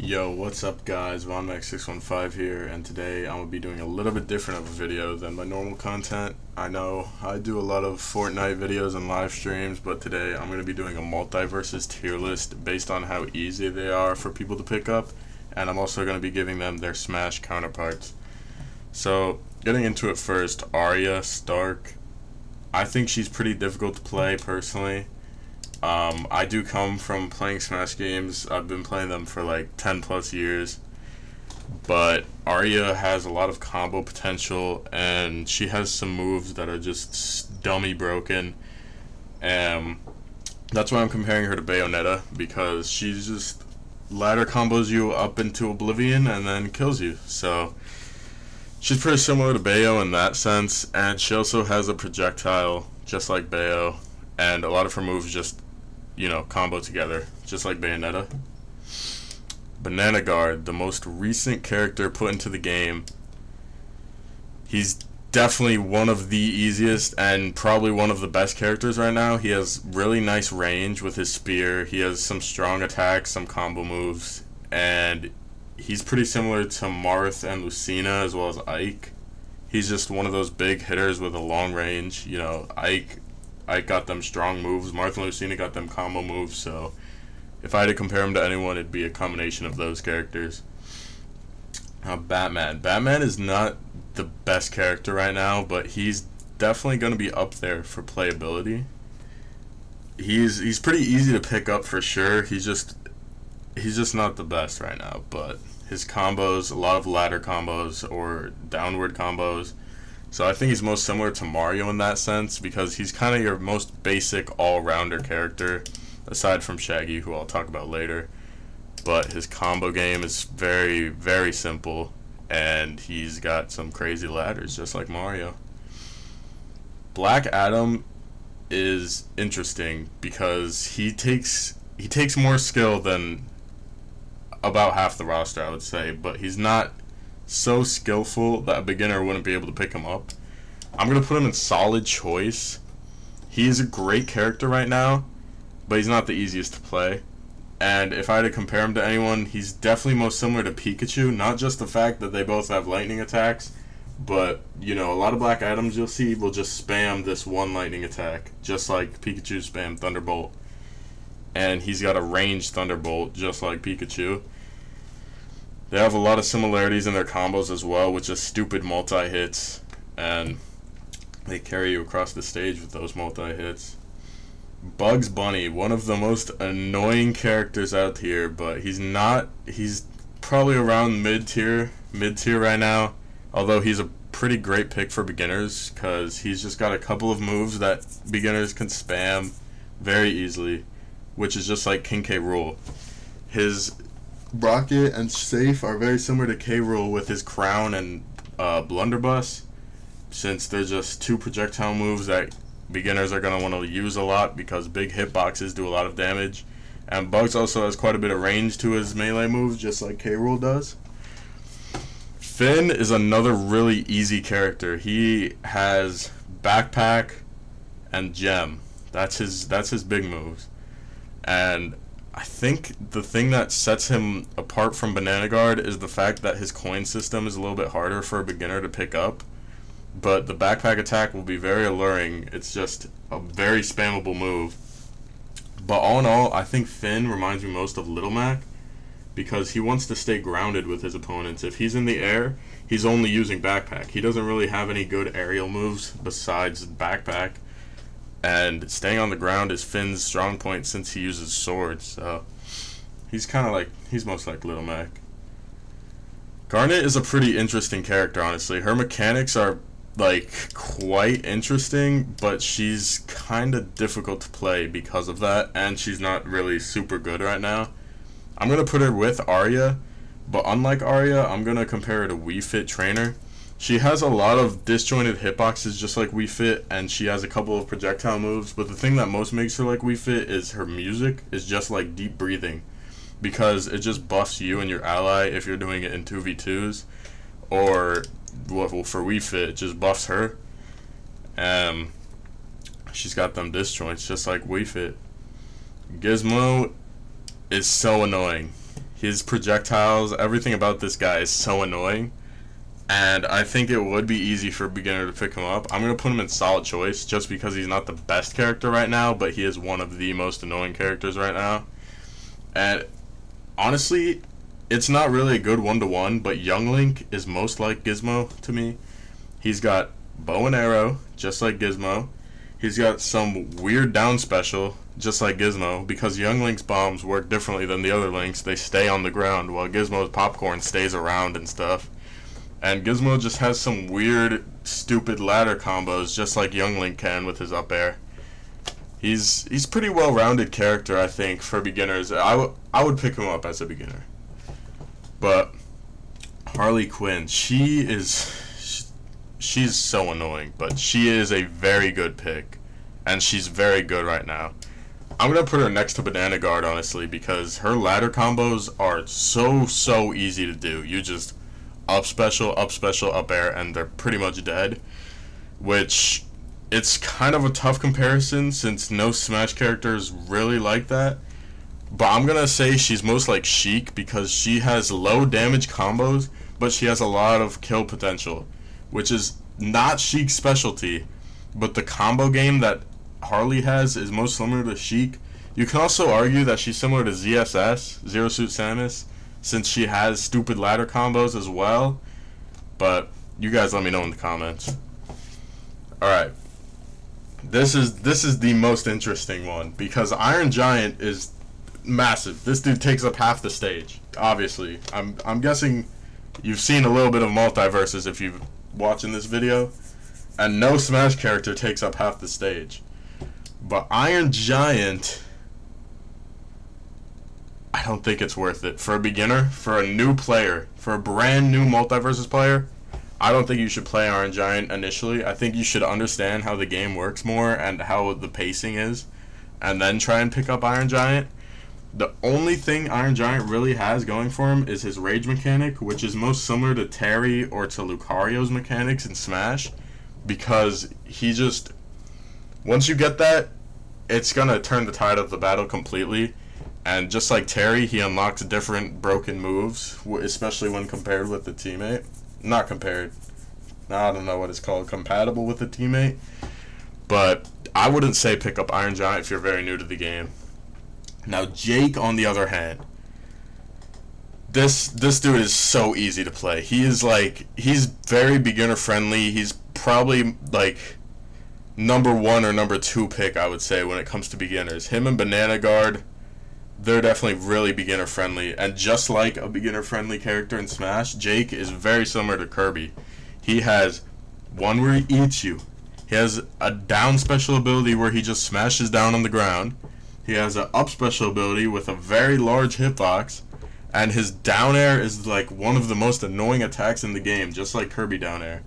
Yo, what's up guys, VonMax615 here, and today I'm going to be doing a little bit different of a video than my normal content. I know I do a lot of Fortnite videos and live streams, but today I'm going to be doing a Multiversus tier list based on how easy they are for people to pick up, and I'm also going to be giving them their Smash counterparts. So, getting into it first, Arya Stark. I think she's pretty difficult to play personally. I do come from playing Smash games. I've been playing them for like 10 plus years. But Arya has a lot of combo potential, and she has some moves that are just dummy broken. That's why I'm comparing her to Bayonetta, because she's just ladder combos you up into oblivion and then kills you. So she's pretty similar to Bayo in that sense, and she also has a projectile just like Bayo, and a lot of her moves just, you know, combo together, just like Bayonetta. Banana Guard, the most recent character put into the game. He's definitely one of the easiest and probably one of the best characters right now. He has really nice range with his spear. He has some strong attacks, some combo moves, and he's pretty similar to Marth and Lucina as well as Ike. He's just one of those big hitters with a long range. You know, Ike got them strong moves. Martha and Lucina got them combo moves. So if I had to compare him to anyone, it'd be a combination of those characters. Now, Batman. Batman is not the best character right now, but he's definitely going to be up there for playability. He's pretty easy to pick up for sure. He's just not the best right now. But his combos, a lot of ladder combos or downward combos. So I think he's most similar to Mario in that sense, because he's kind of your most basic all-rounder character, aside from Shaggy, who I'll talk about later. But his combo game is very, very simple, and he's got some crazy ladders, just like Mario. Black Adam is interesting because he takes more skill than about half the roster, I would say, but he's not so skillful that a beginner wouldn't be able to pick him up. I'm going to put him in solid choice. He is a great character right now, but he's not the easiest to play. And if I had to compare him to anyone, he's definitely most similar to Pikachu. Not just the fact that they both have lightning attacks, but, you know, a lot of Black Adams you'll see will just spam this one lightning attack, just like Pikachu spammed Thunderbolt. And he's got a ranged Thunderbolt, just like Pikachu. They have a lot of similarities in their combos as well, with just stupid multi-hits, and they carry you across the stage with those multi-hits. Bugs Bunny, one of the most annoying characters out here, but he's probably around mid-tier right now, although he's a pretty great pick for beginners, because he's just got a couple of moves that beginners can spam very easily, which is just like King K. Rool. His Rocket and Safe are very similar to K. Rool with his Crown and Blunderbuss, since they're just two projectile moves that beginners are going to want to use a lot because big hitboxes do a lot of damage. And Bugs also has quite a bit of range to his melee moves, just like K. Rool does. Finn is another really easy character. He has Backpack and Gem. That's his big moves. And I think the thing that sets him apart from Banana Guard is the fact that his coin system is a little bit harder for a beginner to pick up. But the backpack attack will be very alluring. It's just a very spammable move. But all in all, I think Finn reminds me most of Little Mac, because he wants to stay grounded with his opponents. If he's in the air, he's only using backpack. He doesn't really have any good aerial moves besides backpack. And staying on the ground is Finn's strong point since he uses swords. So he's most like Little Mac. Garnet is a pretty interesting character, honestly. Her mechanics are like quite interesting, but she's kind of difficult to play because of that, and she's not really super good right now. I'm going to put her with Arya, but unlike Arya, I'm going to compare her to Wii Fit Trainer. She has a lot of disjointed hitboxes just like Wii Fit, and she has a couple of projectile moves, but the thing that most makes her like Wii Fit is her music is just like deep breathing, because it just buffs you and your ally if you're doing it in 2v2s, or well, for Wii Fit, it just buffs her. She's got them disjoints just like Wii Fit. Gizmo is so annoying. His projectiles, everything about this guy is so annoying. And I think it would be easy for a beginner to pick him up. I'm going to put him in solid choice just because he's not the best character right now, but he is one of the most annoying characters right now. And honestly, it's not really a good one-to-one, but Young Link is most like Gizmo to me. He's got bow and arrow, just like Gizmo. He's got some weird down special, just like Gizmo, because Young Link's bombs work differently than the other Links. They stay on the ground, while Gizmo's popcorn stays around and stuff. And Gizmo just has some weird, stupid ladder combos, just like Young Link can with his up air. He's pretty well-rounded character, I think, for beginners. I would pick him up as a beginner. But Harley Quinn, she's so annoying, but she is a very good pick, and she's very good right now. I'm gonna put her next to Banana Guard, honestly, because her ladder combos are so easy to do. You just up special, up air, and they're pretty much dead, which it's kind of a tough comparison since no Smash characters really like that. But I'm gonna say she's most like Sheik because she has low damage combos, but she has a lot of kill potential, which is not Sheik's specialty. But the combo game that Harley has is most similar to Sheik. You can also argue that she's similar to ZSS, Zero Suit Samus, since she has stupid ladder combos as well. But you guys let me know in the comments. Alright. This is the most interesting one because Iron Giant is massive. This dude takes up half the stage. Obviously. I'm guessing you've seen a little bit of Multiversus if you've watching this video. And no Smash character takes up half the stage. But Iron Giant, I don't think it's worth it. For a beginner, for a new player, for a brand new Multiversus player, I don't think you should play Iron Giant initially. I think you should understand how the game works more and how the pacing is, and then try and pick up Iron Giant. The only thing Iron Giant really has going for him is his rage mechanic, which is most similar to Terry or to Lucario's mechanics in Smash, because he just, once you get that, it's gonna turn the tide of the battle completely. And just like Terry, he unlocks different broken moves, especially when compared with the teammate. Not compared. I don't know what it's called. Compatible with a teammate. But I wouldn't say pick up Iron Giant if you're very new to the game. Now Jake, on the other hand, this dude is so easy to play. He's very beginner friendly. He's probably like number 1 or number 2 pick, I would say, when it comes to beginners. Him and Banana Guard, they're definitely really beginner friendly, and just like a beginner friendly character in Smash, Jake is very similar to Kirby. He has one where he eats you. He has a down special ability where he just smashes down on the ground. He has an up special ability with a very large hitbox, and his down air is like one of the most annoying attacks in the game, just like Kirby down air.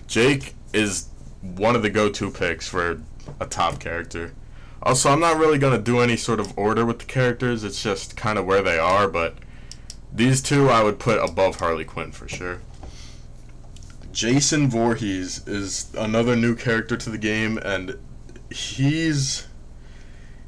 Jake is one of the go-to picks for a top character. Also, I'm not really going to do any sort of order with the characters, it's just kind of where they are, but these two I would put above Harley Quinn for sure. Jason Voorhees is another new character to the game, and he's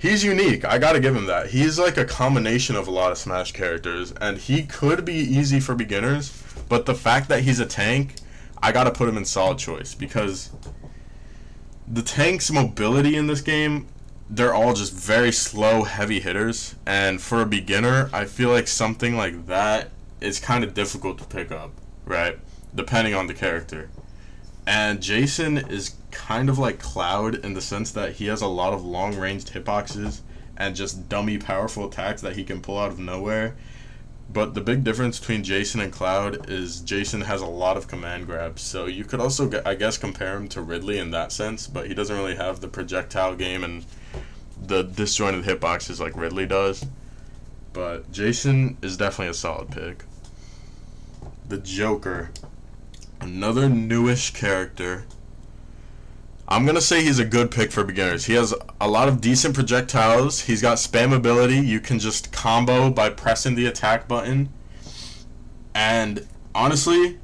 unique. I gotta give him that. He's like a combination of a lot of Smash characters, and he could be easy for beginners, but the fact that he's a tank, I gotta put him in solid choice, because the tank's mobility in this game, they're all just very slow, heavy hitters, and for a beginner, I feel like something like that is kind of difficult to pick up, right? Depending on the character. And Jason is kind of like Cloud in the sense that he has a lot of long-ranged hitboxes and just dummy powerful attacks that he can pull out of nowhere. But the big difference between Jason and Cloud is Jason has a lot of command grabs, so you could also, I guess, compare him to Ridley in that sense, but he doesn't really have the projectile game and the disjointed hitboxes like Ridley does. But Jason is definitely a solid pick. The Joker, another newish character. I'm going to say he's a good pick for beginners. He has a lot of decent projectiles. He's got spam ability. You can just combo by pressing the attack button. And honestly,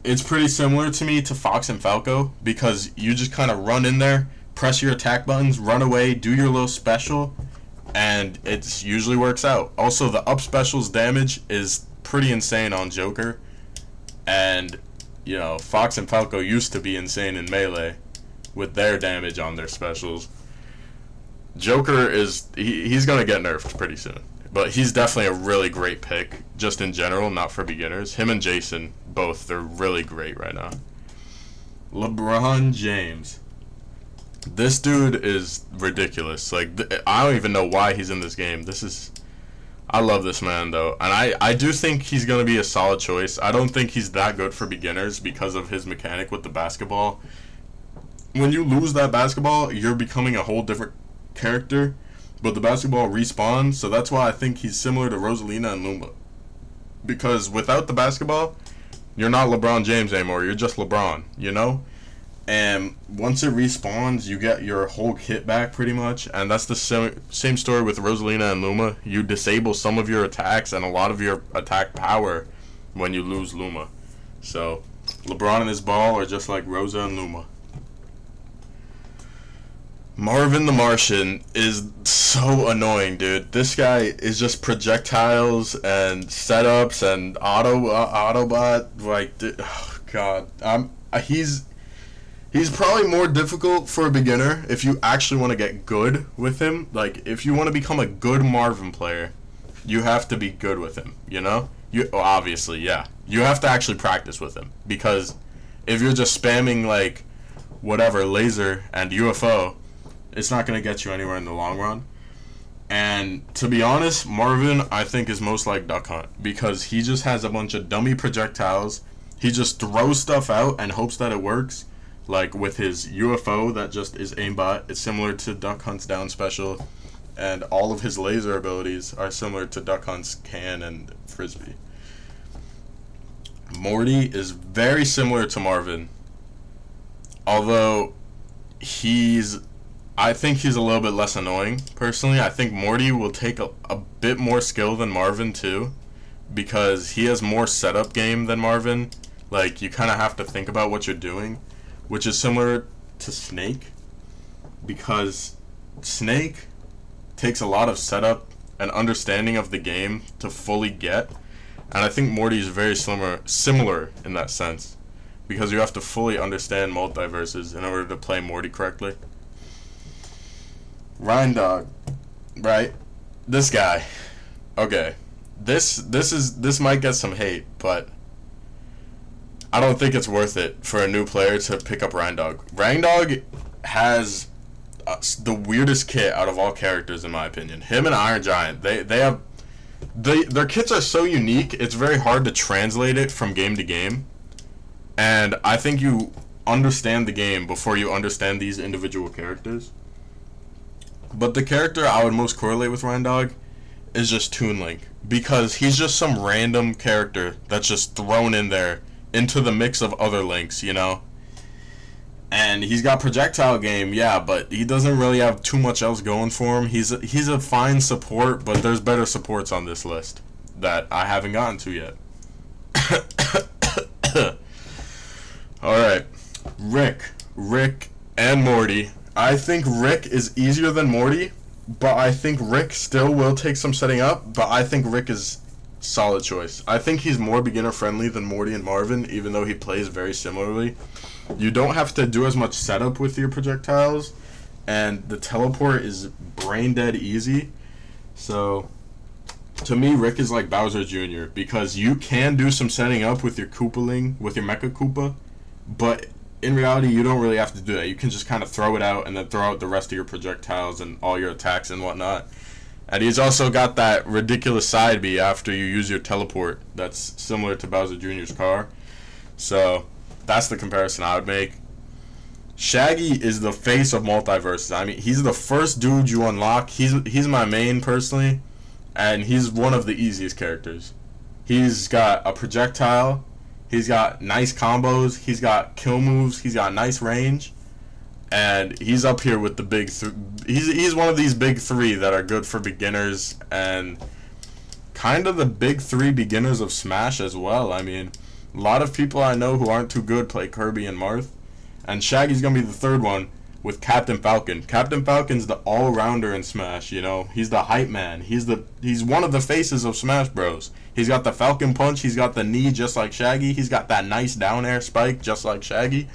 it's pretty similar to me to Fox and Falco, because you just kind of run in there, press your attack buttons, run away, do your little special, and it usually works out. Also, the up specials damage is pretty insane on Joker, and you know, Fox and Falco used to be insane in Melee with their damage on their specials. Joker is he's gonna get nerfed pretty soon, but he's definitely a really great pick just in general, not for beginners. Him and Jason both, they're really great right now. LeBron James. This dude is ridiculous. Like, I don't even know why he's in this game. I love this man, though. And I do think he's going to be a solid choice. I don't think he's that good for beginners because of his mechanic with the basketball. When you lose that basketball, you're becoming a whole different character. But the basketball respawns, so that's why I think he's similar to Rosalina and Luma. Because without the basketball, you're not LeBron James anymore. You're just LeBron, you know? And once it respawns, you get your whole kit back pretty much. And that's the same story with Rosalina and Luma. You disable some of your attacks and a lot of your attack power when you lose Luma. So LeBron and his ball are just like Rosa and Luma. Marvin the Martian is so annoying, dude. This guy is just projectiles and setups and Autobot. Like, oh god, he's probably more difficult for a beginner if you actually want to get good with him. Like, if you want to become a good Marvin player, you have to be good with him. You know, obviously, yeah, you have to actually practice with him, because if you're just spamming like whatever laser and UFO, it's not going to get you anywhere in the long run. And to be honest, Marvin, I think, is most like Duck Hunt, because he just has a bunch of dummy projectiles. He just throws stuff out and hopes that it works. Like with his UFO that just is aimbot, it's similar to Duck Hunt's down special. And all of his laser abilities are similar to Duck Hunt's can and frisbee. Morty is very similar to Marvin, although I think he's a little bit less annoying, personally. I think Morty will take a bit more skill than Marvin, too, because he has more setup game than Marvin. Like, you kind of have to think about what you're doing, which is similar to Snake, because Snake takes a lot of setup and understanding of the game to fully get, and I think Morty is very similar in that sense, because you have to fully understand multiverses in order to play Morty correctly. Reindog, right? This guy. Okay. This might get some hate, but I don't think it's worth it for a new player to pick up Reindog. Reindog has the weirdest kit out of all characters, in my opinion. Him and Iron Giant, their kits are so unique, it's very hard to translate it from game to game. And I think you understand the game before you understand these individual characters. But the character I would most correlate with Reindog is just Toon Link, because he's just some random character that's just thrown in there into the mix of other Links, you know? And he's got projectile game, yeah, but he doesn't really have too much else going for him. He's a fine support, but there's better supports on this list that I haven't gotten to yet. Alright, Rick and Morty. I think Rick is easier than Morty, but I think Rick still will take some setting up, but I think Rick is solid choice. I think he's more beginner friendly than Morty and Marvin, even though he plays very similarly. You don't have to do as much setup with your projectiles, and the teleport is brain dead easy. So to me, Rick is like Bowser Jr., because you can do some setting up with your Koopaling, with your Mecha Koopa, but in reality, you don't really have to do that. You can just kind of throw it out and then throw out the rest of your projectiles and all your attacks and whatnot. And he's also got that ridiculous side B after you use your teleport that's similar to Bowser Jr.'s car. So that's the comparison I would make. Shaggy is the face of Multiversus. I mean, he's the first dude you unlock. He's my main, personally, and he's one of the easiest characters. He's got a projectile. He's got nice combos. He's got kill moves. He's got nice range. And he's up here with the big he's one of these big three that are good for beginners, and kind of the big three beginners of Smash as well. I mean, a lot of people I know who aren't too good play Kirby and Marth, and Shaggy's going to be the third one, with Captain Falcon. Captain Falcon's the all-rounder in Smash, you know? He's the hype man. He's one of the faces of Smash Bros. He's got the Falcon Punch. He's got the knee just like Shaggy. He's got that nice down air spike just like Shaggy.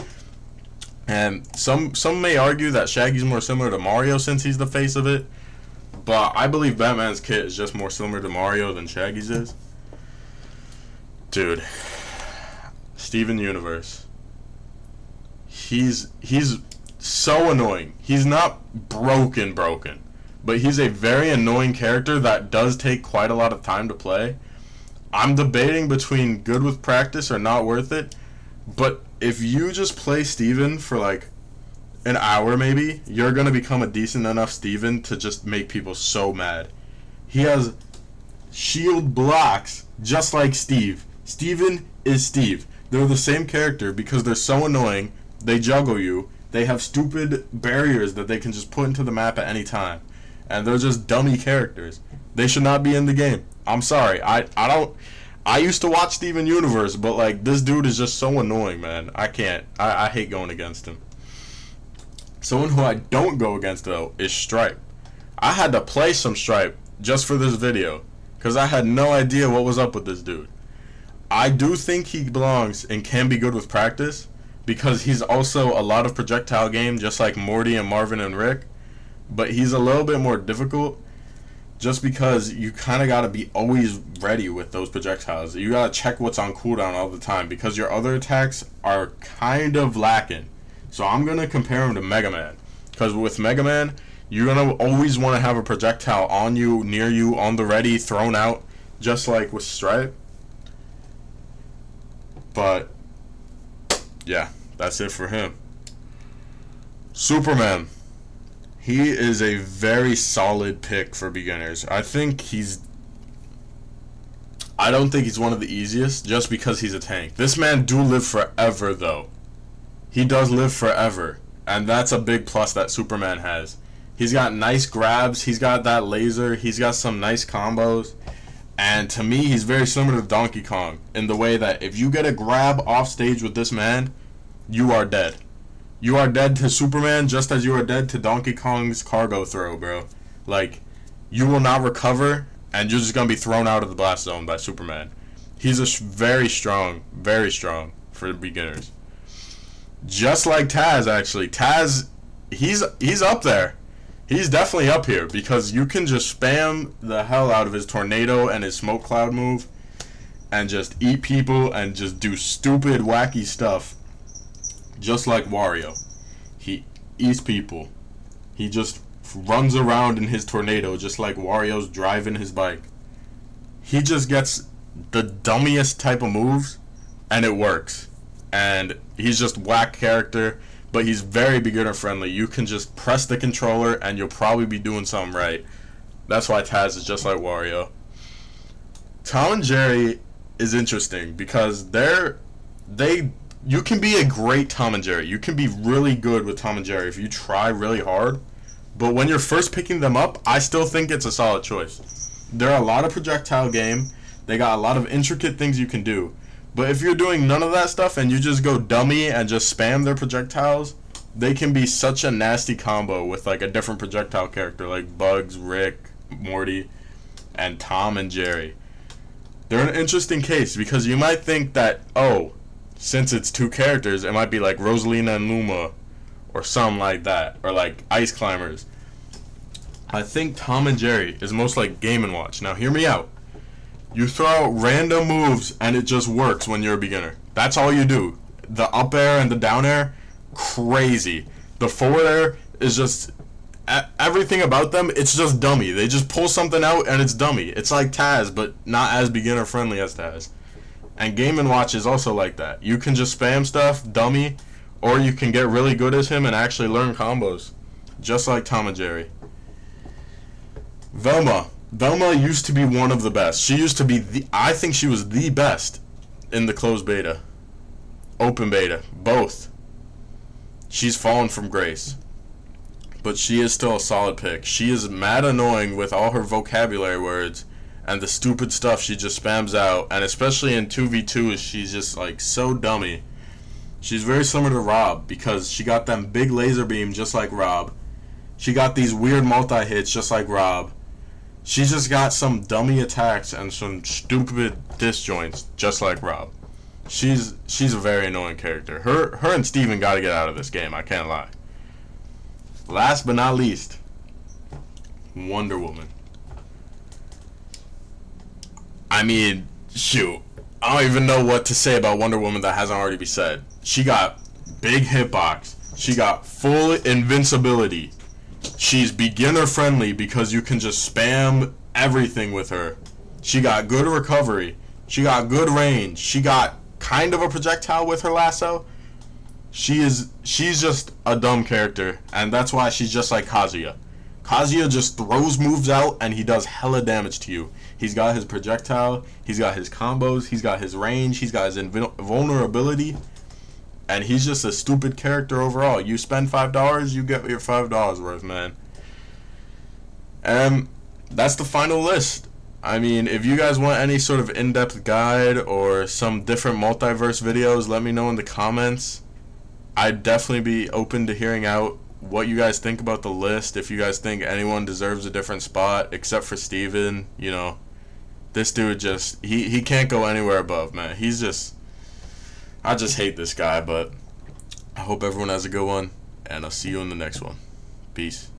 And some may argue that Shaggy's more similar to Mario since he's the face of it. But I believe Batman's kit is just more similar to Mario than Shaggy's is. Dude. Steven Universe. He's so annoying. He's not broken, but he's a very annoying character that does take quite a lot of time to play. I'm debating between good with practice or not worth it, but if you just play Steven for like an hour maybe, you're going to become a decent enough Steven to just make people so mad. He has shield blocks just like Steve. Steven is Steve. They're the same character because they're so annoying. They juggle you. They have stupid barriers that they can just put into the map at any time. And they're just dummy characters. They should not be in the game. I'm sorry. I used to watch Steven Universe, but like this dude is just so annoying, man. I can't. I hate going against him. Someone who I don't go against though is Stripe. I had to play some Stripe just for this video because I had no idea what was up with this dude. I do think he belongs and can be good with practice, because he's also a lot of projectile game, just like Morty and Marvin and Rick. But he's a little bit more difficult, just because you kind of got to be always ready with those projectiles. You got to check what's on cooldown all the time, because your other attacks are kind of lacking. So I'm going to compare him to Mega Man, because with Mega Man, you're going to always want to have a projectile on you, near you, on the ready, thrown out, just like with Stripe. But yeah, that's it for him. Superman. He is a very solid pick for beginners. I don't think he's one of the easiest just because he's a tank. This man do live forever though. He does live forever. And that's a big plus that Superman has. He's got nice grabs, he's got that laser, he's got some nice combos. And to me, he's very similar to Donkey Kong in the way that if you get a grab off stage with this man, you are dead. You are dead to Superman just as you are dead to Donkey Kong's cargo throw, bro. Like, you will not recover, and you're just going to be thrown out of the blast zone by Superman. He's a very strong for beginners. Just like Taz, actually. Taz, he's up there. He's definitely up here because you can just spam the hell out of his tornado and his smoke cloud move and just eat people and just do stupid, wacky stuff. Just like Wario. He eats people. He just runs around in his tornado just like Wario's driving his bike. He just gets the dummiest type of moves and it works. And he's just whack character, but he's very beginner friendly. You can just press the controller and you'll probably be doing something right. That's why Taz is just like Wario. Tom and Jerry is interesting because you can be a great Tom and Jerry. You can be really good with Tom and Jerry if you try really hard. But when you're first picking them up, I still think it's a solid choice. They're a lot of projectile game. They got a lot of intricate things you can do. But if you're doing none of that stuff and you just go dummy and just spam their projectiles, they can be such a nasty combo with like a different projectile character like Bugs, Rick, Morty, and Tom and Jerry. They're an interesting case because you might think that, oh, since it's two characters, it might be like Rosalina and Luma or something like that, or like Ice Climbers. I think Tom and Jerry is most like Game & Watch. Now hear me out. You throw out random moves and it just works when you're a beginner. That's all you do. The up air and the down air, crazy. The forward air is just, everything about them, it's just dummy. They just pull something out and it's dummy. It's like Taz, but not as beginner friendly as Taz. And Game & Watch is also like that. You can just spam stuff, dummy, or you can get really good as him and actually learn combos. Just like Tom and Jerry. Velma. Velma used to be one of the best. She used to be I think she was the best in the closed beta. Open beta. Both. She's fallen from grace. But she is still a solid pick. She is mad annoying with all her vocabulary words and the stupid stuff she just spams out. And especially in 2v2, she's just like so dummy. She's very similar to Rob because she got them big laser beam just like Rob. She got these weird multi-hits just like Rob. She just got some dummy attacks and some stupid disjoints just like Rob. She's a very annoying character. Her and Steven got to get out of this game, I can't lie. Last but not least, Wonder Woman. I mean, shoot. I don't even know what to say about Wonder Woman that hasn't already been said. She got big hitbox. She got full invincibility. She's beginner friendly because you can just spam everything with her. She got good recovery. She got good range. She got kind of a projectile with her lasso. She's just a dumb character, and that's why she's just like Kazuya. Kazuya just throws moves out and he does hella damage to you. He's got his projectile, he's got his combos, he's got his range, he's got his invulnerability, and he's just a stupid character overall. You spend $5, you get your $5 worth, man. And that's the final list. I mean, if you guys want any sort of in-depth guide or some different multiverse videos, let me know in the comments. I'd definitely be open to hearing out what you guys think about the list. If you guys think anyone deserves a different spot except for Steven, you know, this dude just, he can't go anywhere above, man. He's just, I just hate this guy, but I hope everyone has a good one, and I'll see you in the next one. Peace.